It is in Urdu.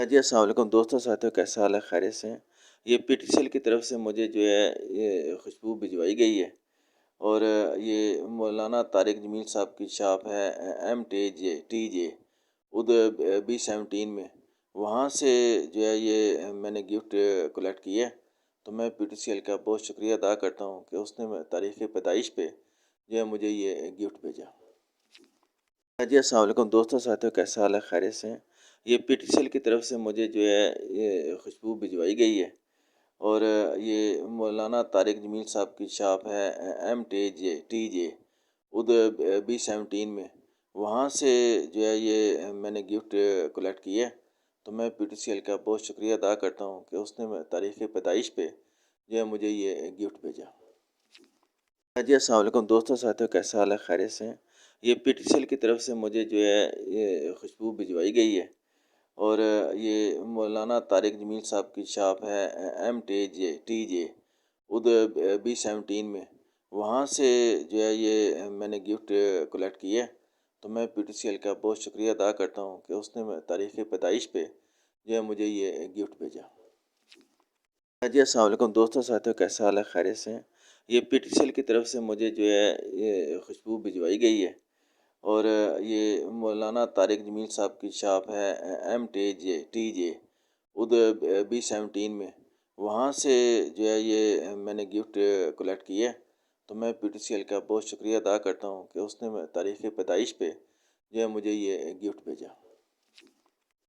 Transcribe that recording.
جی السلام علیکم دوستوں ساتھیوں، کیسا حال ہے؟ خیریت سے ہیں؟ یہ پی ٹی سی ایل کی طرف سے مجھے جو ہے یہ خوشبو بھجوائی گئی ہے، اور یہ مولانا طارق جمیل صاحب کی شاپ ہے، MTJ ادھر B17 میں، وہاں سے جو ہے یہ میں نے گفٹ کلیکٹ کی ہے۔ تو میں پی ٹی سی ایل کا بہت شکریہ ادا کرتا ہوں کہ اس نے تاریخ پیدائش پہ جو ہے مجھے یہ گفٹ بھیجا۔ جی السلام علیکم دوستوں ساتھیوں، کیسا حال ہے؟ خیریت سے ہیں؟ یہ پی ٹی سی ایل کی طرف سے مجھے جو ہے یہ خوشبو بھجوائی گئی ہے، اور یہ مولانا طارق جمیل صاحب کی شاپ ہے، MTJ ادھر B17 میں، وہاں سے جو ہے یہ میں نے گفٹ کلیکٹ کی ہے۔ تو میں پی ٹی سی ایل کا بہت شکریہ ادا کرتا ہوں کہ اس نے تاریخ پیدائش پہ جو ہے مجھے یہ گفٹ بھیجا۔ جی السلام علیکم دوستوں ساتھیوں، کیسا حال ہے؟ خیریت سے ہیں؟ یہ پی ٹی سی ایل کی طرف سے مجھے جو ہے یہ خوشبو بھجوائی گئی ہے، اور یہ مولانا طارق جمیل صاحب کی شاپ ہے، MTJ ادھر B17 میں، وہاں سے جو ہے یہ میں نے گفٹ کلیکٹ کی ہے۔ تو میں پی ٹی سی ایل کا بہت شکریہ ادا کرتا ہوں کہ اس نے تاریخ پیدائش پہ جو ہے مجھے یہ گفٹ بھیجا۔ جی السلام علیکم دوستوں ساتھیوں، کیسا حال ہے؟ خیریت سے ہیں؟ یہ پی ٹی سی ایل کی طرف سے مجھے جو ہے یہ خوشبو بھجوائی گئی ہے، اور یہ مولانا طارق جمیل صاحب کی شاپ ہے، MTJ ادھر B17 میں، وہاں سے جو ہے یہ میں نے گفٹ کلیکٹ کی ہے۔ تو میں پی ٹی سی ایل کا بہت شکریہ ادا کرتا ہوں کہ اس نے تاریخ پیدائش پہ جو ہے مجھے یہ گفٹ بھیجا۔